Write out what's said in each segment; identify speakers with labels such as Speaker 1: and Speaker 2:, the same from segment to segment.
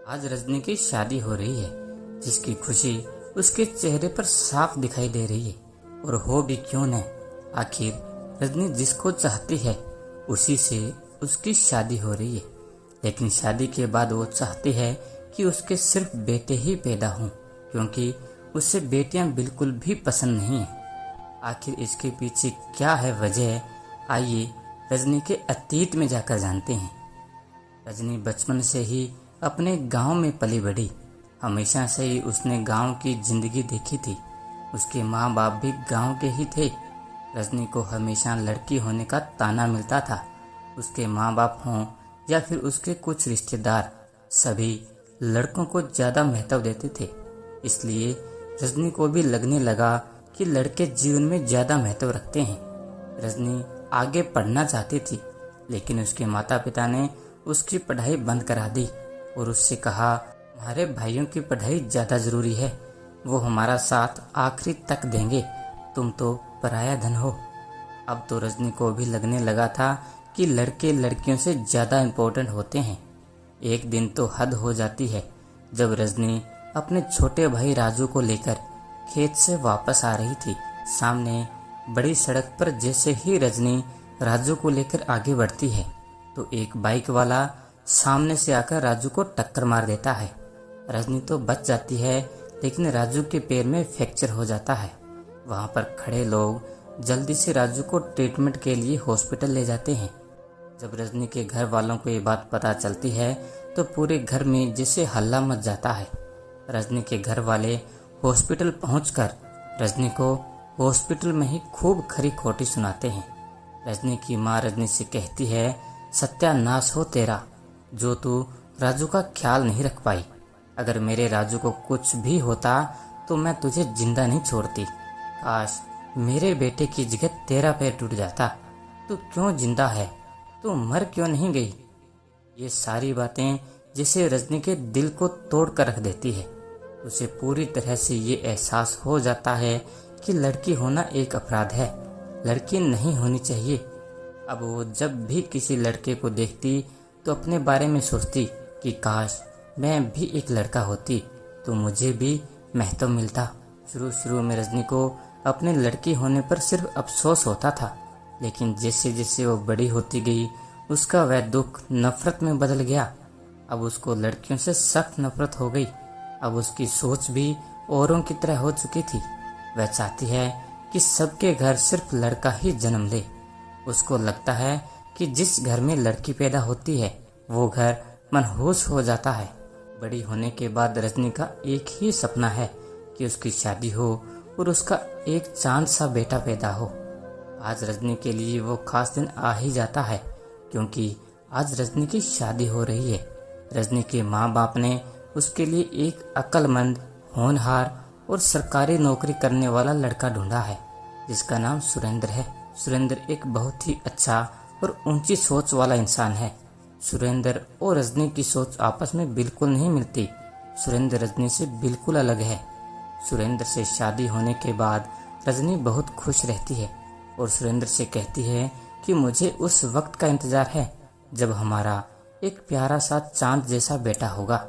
Speaker 1: आज रजनी की शादी हो रही है, जिसकी खुशी उसके चेहरे पर साफ दिखाई दे रही है। और हो भी क्यों न, आखिर रजनी जिसको चाहती है उसी से उसकी शादी हो रही है। लेकिन शादी के बाद वो चाहती है कि उसके सिर्फ बेटे ही पैदा हों, क्योंकि उसे बेटियां बिल्कुल भी पसंद नहीं है। आखिर इसके पीछे क्या है वजह, आइए रजनी के अतीत में जाकर जानते हैं। रजनी बचपन से ही अपने गांव में पली बढ़ी। हमेशा से ही उसने गांव की जिंदगी देखी थी। उसके माँ बाप भी गांव के ही थे। रजनी को हमेशा लड़की होने का ताना मिलता था। उसके माँ बाप हों या फिर उसके कुछ रिश्तेदार, सभी लड़कों को ज्यादा महत्व देते थे। इसलिए रजनी को भी लगने लगा कि लड़के जीवन में ज्यादा महत्व रखते हैं। रजनी आगे पढ़ना चाहती थी, लेकिन उसके माता पिता ने उसकी पढ़ाई बंद करा दी और उससे कहा, हमारे भाइयों की पढ़ाई ज्यादा जरूरी है, वो हमारा साथ आखिरी तक देंगे, तुम तो पराया धन हो। अब तो रजनी को भी लगने लगा था कि लड़के लड़कियों से ज्यादा इम्पोर्टेंट होते हैं। एक दिन तो हद हो जाती है जब रजनी अपने छोटे भाई राजू को लेकर खेत से वापस आ रही थी। सामने बड़ी सड़क पर जैसे ही रजनी राजू को लेकर आगे बढ़ती है तो एक बाइक वाला सामने से आकर राजू को टक्कर मार देता है। रजनी तो बच जाती है, लेकिन राजू के पैर में फ्रैक्चर हो जाता है। वहां पर खड़े लोग जल्दी से राजू को ट्रीटमेंट के लिए हॉस्पिटल ले जाते हैं। जब रजनी के घर वालों को ये बात पता चलती है तो पूरे घर में जैसे हल्ला मच जाता है। रजनी के घर वाले हॉस्पिटल पहुंचकर रजनी को हॉस्पिटल में ही खूब खरी खोटी सुनाते हैं। रजनी की माँ रजनी से कहती है, सत्यानाश हो तेरा, जो तू राजू का ख्याल नहीं रख पाई। अगर मेरे राजू को कुछ भी होता तो मैं तुझे जिंदा नहीं छोड़ती। काश मेरे बेटे की जगह तेरा पैर टूट जाता। तू क्यों जिंदा है, तू मर क्यों नहीं गई। ये सारी बातें जिसे रजनी के दिल को तोड़ कर रख देती है। उसे पूरी तरह से ये एहसास हो जाता है कि लड़की होना एक अपराध है, लड़की नहीं होनी चाहिए। अब वो जब भी किसी लड़के को देखती तो अपने बारे में सोचती कि काश मैं भी एक लड़का होती तो मुझे भी महत्व मिलता। शुरू में रजनी को अपने लड़की होने पर सिर्फ अफसोस होता था, लेकिन जैसे जैसे वो बड़ी होती गई उसका वह दुख नफरत में बदल गया। अब उसको लड़कियों से सख्त नफरत हो गई। अब उसकी सोच भी औरों की तरह हो चुकी थी। वह चाहती है कि सबके घर सिर्फ लड़का ही जन्म ले। उसको लगता है कि जिस घर में लड़की पैदा होती है वो घर मनहूस हो जाता है। बड़ी होने के बाद रजनी का एक ही सपना है कि उसकी शादी हो और उसका एक चांद सा बेटा पैदा हो। आज रजनी के लिए वो खास दिन आ ही जाता है, क्योंकि आज रजनी की शादी हो रही है। रजनी के माँ बाप ने उसके लिए एक अक्लमंद, होनहार और सरकारी नौकरी करने वाला लड़का ढूंढा है, जिसका नाम सुरेंद्र है। सुरेंद्र एक बहुत ही अच्छा और ऊंची सोच वाला इंसान है। सुरेंद्र और रजनी की सोच आपस में बिल्कुल नहीं मिलती। सुरेंद्र रजनी से बिल्कुल अलग है। सुरेंद्र से शादी होने के बाद रजनी बहुत खुश रहती है और सुरेंद्र से कहती है कि मुझे उस वक्त का इंतजार है जब हमारा एक प्यारा सा चांद जैसा बेटा होगा।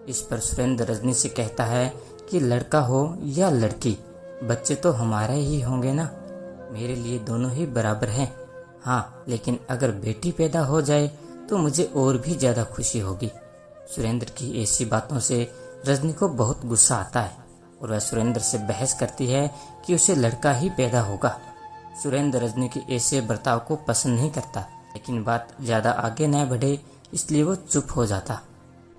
Speaker 1: इस पर सुरेंद्र रजनी से कहता है कि लड़का हो या लड़की, बच्चे तो हमारे ही होंगे ना, मेरे लिए दोनों ही बराबर हैं। हाँ, लेकिन अगर बेटी पैदा हो जाए तो मुझे और भी ज्यादा खुशी होगी। सुरेंद्र की ऐसी बातों से रजनी को बहुत गुस्सा आता है और वह सुरेंद्र से बहस करती है कि उसे लड़का ही पैदा होगा। सुरेंद्र रजनी के ऐसे बर्ताव को पसंद नहीं करता, लेकिन बात ज्यादा आगे न बढ़े इसलिए वो चुप हो जाता।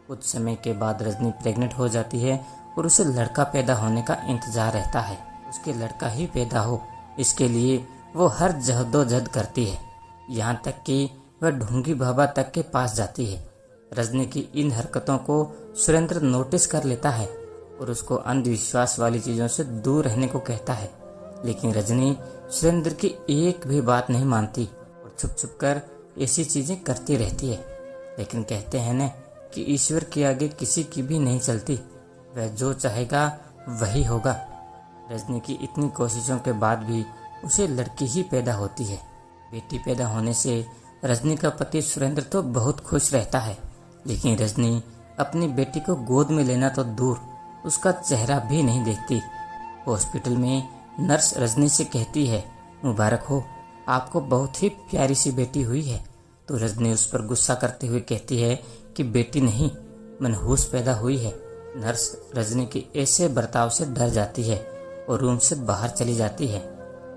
Speaker 1: कुछ समय के बाद रजनी प्रेग्नेंट हो जाती है और उसे लड़का पैदा होने का इंतजार रहता है। उसके लड़का ही पैदा हो, इसके लिए वो हर जहदोजहद करती है, यहाँ तक कि वह ढूंगी बाबा तक के पास जाती है। रजनी की इन हरकतों को सुरेंद्र नोटिस कर लेता है और उसको अंधविश्वास वाली चीजों से दूर रहने को कहता है, लेकिन रजनी सुरेंद्र की एक भी बात नहीं मानती और छुप छुप कर ऐसी चीजें करती रहती है। लेकिन कहते हैं न कि ईश्वर के आगे किसी की भी नहीं चलती, वह जो चाहेगा वही होगा। रजनी की इतनी कोशिशों के बाद भी उसे लड़की ही पैदा होती है। बेटी पैदा होने से रजनी का पति सुरेंद्र तो बहुत खुश रहता है, लेकिन रजनी अपनी बेटी को गोद में लेना तो दूर, उसका चेहरा भी नहीं देखती। हॉस्पिटल में नर्स रजनी से कहती है, मुबारक हो, आपको बहुत ही प्यारी सी बेटी हुई है। तो रजनी उस पर गुस्सा करते हुए कहती है कि बेटी नहीं, मनहूस पैदा हुई है। नर्स रजनी के ऐसे बर्ताव से डर जाती है और रूम से बाहर चली जाती है।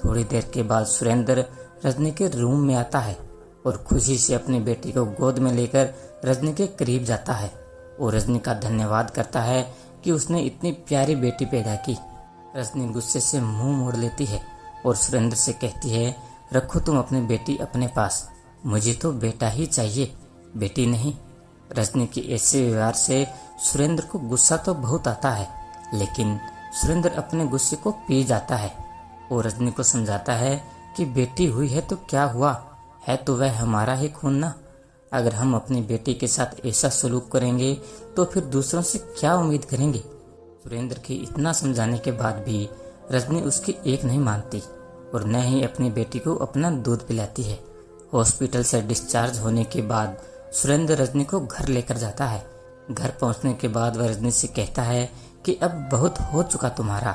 Speaker 1: थोड़ी देर के बाद सुरेंद्र रजनी के रूम में आता है और खुशी से अपनी बेटी को गोद में लेकर रजनी के करीब जाता है और रजनी का धन्यवाद करता है कि उसने इतनी प्यारी बेटी पैदा की। रजनी गुस्से से मुंह मोड़ लेती है और सुरेंद्र से कहती है, रखो तुम अपनी बेटी अपने पास, मुझे तो बेटा ही चाहिए, बेटी नहीं। रजनी के ऐसे व्यवहार से सुरेंद्र को गुस्सा तो बहुत आता है, लेकिन सुरेंद्र अपने गुस्से को पी जाता है और रजनी को समझाता है कि बेटी हुई है तो क्या हुआ, है तो वह हमारा ही खून ना। अगर हम अपनी बेटी के साथ ऐसा सलूक करेंगे तो फिर दूसरों से क्या उम्मीद करेंगे। सुरेंद्र के इतना समझाने के बाद भी रजनी उसकी एक नहीं मानती और न ही अपनी बेटी को अपना दूध पिलाती है। हॉस्पिटल से डिस्चार्ज होने के बाद सुरेंद्र रजनी को घर लेकर जाता है। घर पहुंचने के बाद वह रजनी से कहता है कि अब बहुत हो चुका तुम्हारा,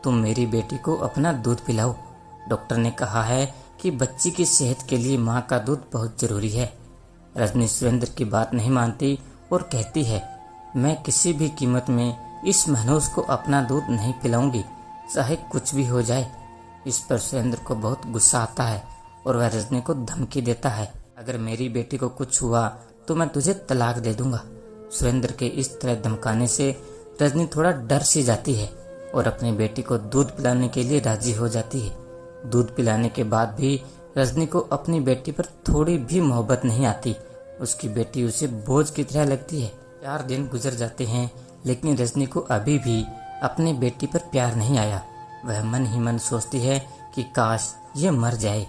Speaker 1: तुम मेरी बेटी को अपना दूध पिलाओ। डॉक्टर ने कहा है कि बच्ची की सेहत के लिए माँ का दूध बहुत जरूरी है। रजनी सुरेंद्र की बात नहीं मानती और कहती है, मैं किसी भी कीमत में इस मनहूस को अपना दूध नहीं पिलाऊंगी, चाहे कुछ भी हो जाए। इस पर सुरेंद्र को बहुत गुस्सा आता है और वह रजनी को धमकी देता है, अगर मेरी बेटी को कुछ हुआ तो मैं तुझे तलाक दे दूंगा। सुरेंद्र के इस तरह धमकाने से रजनी थोड़ा डर सी जाती है और अपनी बेटी को दूध पिलाने के लिए राजी हो जाती है। दूध पिलाने के बाद भी रजनी को अपनी बेटी पर थोड़ी भी मोहब्बत नहीं आती। उसकी बेटी उसे बोझ की तरह लगती है। 4 दिन गुजर जाते हैं, लेकिन रजनी को अभी भी अपनी बेटी पर प्यार नहीं आया। वह मन ही मन सोचती है कि काश ये मर जाए।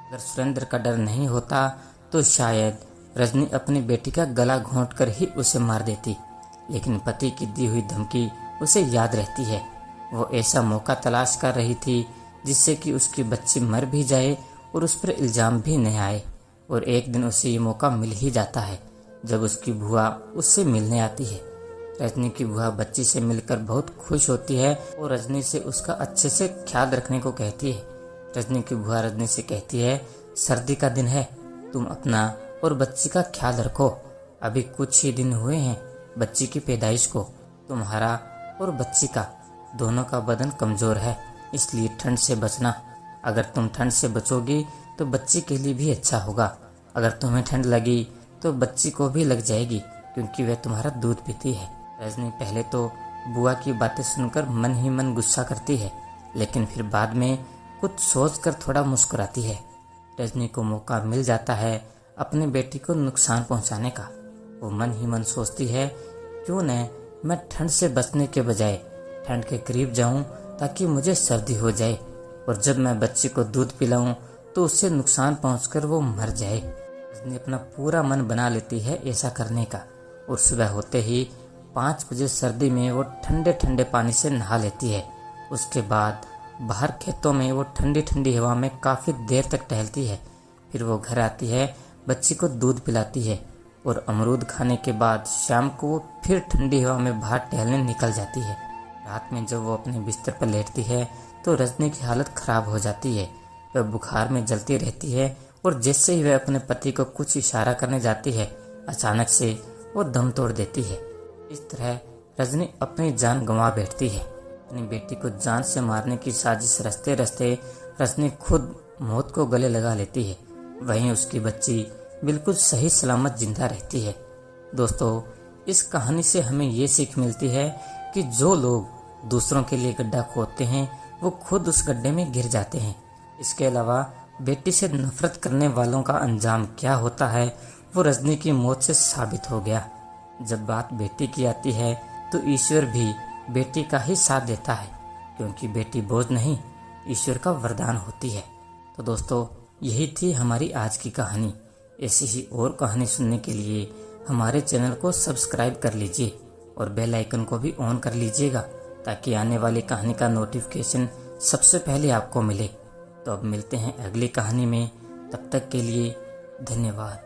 Speaker 1: अगर सुरेंद्र का डर नहीं होता तो शायद रजनी अपनी बेटी का गला घोंटकर ही उसे मार देती, लेकिन पति की दी हुई धमकी उसे याद रहती है। वो ऐसा मौका तलाश कर रही थी जिससे कि उसकी बच्ची मर भी जाए और उस पर इल्जाम भी नहीं आए। और एक दिन उसे ये मौका मिल ही जाता है जब उसकी बुआ उससे मिलने आती है। रजनी की बुआ बच्ची से मिलकर बहुत खुश होती है और रजनी से उसका अच्छे से ख्याल रखने को कहती है। रजनी की बुआ रजनी से कहती है, सर्दी का दिन है, तुम अपना और बच्ची का ख्याल रखो। अभी कुछ ही दिन हुए हैं बच्ची की पैदाइश को। तुम्हारा और बच्ची का दोनों का बदन कमजोर है, इसलिए ठंड से बचना। अगर तुम ठंड से बचोगी तो बच्ची के लिए भी अच्छा होगा। अगर तुम्हें ठंड लगी तो बच्ची को भी लग जाएगी, क्योंकि वह तुम्हारा दूध पीती है। रजनी पहले तो बुआ की बातें सुनकर मन ही मन गुस्सा करती है, लेकिन फिर बाद में कुछ सोचकर थोड़ा मुस्कुराती है। रजनी को मौका मिल जाता है अपनी बेटी को नुकसान पहुंचाने का। वो मन ही मन सोचती है, क्यों न मैं ठंड से बचने के बजाय ठंड के करीब जाऊं ताकि मुझे सर्दी हो जाए, और जब मैं बच्ची को दूध पिलाऊं तो उससे नुकसान पहुंचकर वो मर जाए। रजनी अपना पूरा मन बना लेती है ऐसा करने का, और सुबह होते ही 5 बजे सर्दी में वो ठंडे ठंडे पानी से नहा लेती है। उसके बाद बाहर खेतों में वो ठंडी ठंडी हवा में काफ़ी देर तक टहलती है। फिर वो घर आती है, बच्ची को दूध पिलाती है और अमरूद खाने के बाद शाम को वो फिर ठंडी हवा में बाहर टहलने निकल जाती है। रात में जब वो अपने बिस्तर पर लेटती है तो रजनी की हालत खराब हो जाती है। वह बुखार में जलती रहती है और जैसे ही वह अपने पति को कुछ इशारा करने जाती है, अचानक से वो दम तोड़ देती है। इस तरह रजनी अपनी जान गंवा बैठती है। अपनी बेटी को जान से मारने की साजिश रचते रचते रजनी खुद मौत को गले लगा लेती है। वहीं उसकी बच्ची बिल्कुल सही सलामत जिंदा रहती है। दोस्तों, इस कहानी से हमें ये सीख मिलती है कि जो लोग दूसरों के लिए गड्ढा खोदते हैं वो खुद उस गड्ढे में गिर जाते हैं। इसके अलावा बेटी से नफरत करने वालों का अंजाम क्या होता है वो रजनी की मौत से साबित हो गया। जब बात बेटी की आती है तो ईश्वर भी बेटी का ही साथ देता है, क्योंकि बेटी बोझ नहीं, ईश्वर का वरदान होती है। तो दोस्तों, यही थी हमारी आज की कहानी। ऐसी ही और कहानी सुनने के लिए हमारे चैनल को सब्सक्राइब कर लीजिए और बेल आइकन को भी ऑन कर लीजिएगा, ताकि आने वाली कहानी का नोटिफिकेशन सबसे पहले आपको मिले। तो अब मिलते हैं अगली कहानी में, तब तक के लिए धन्यवाद।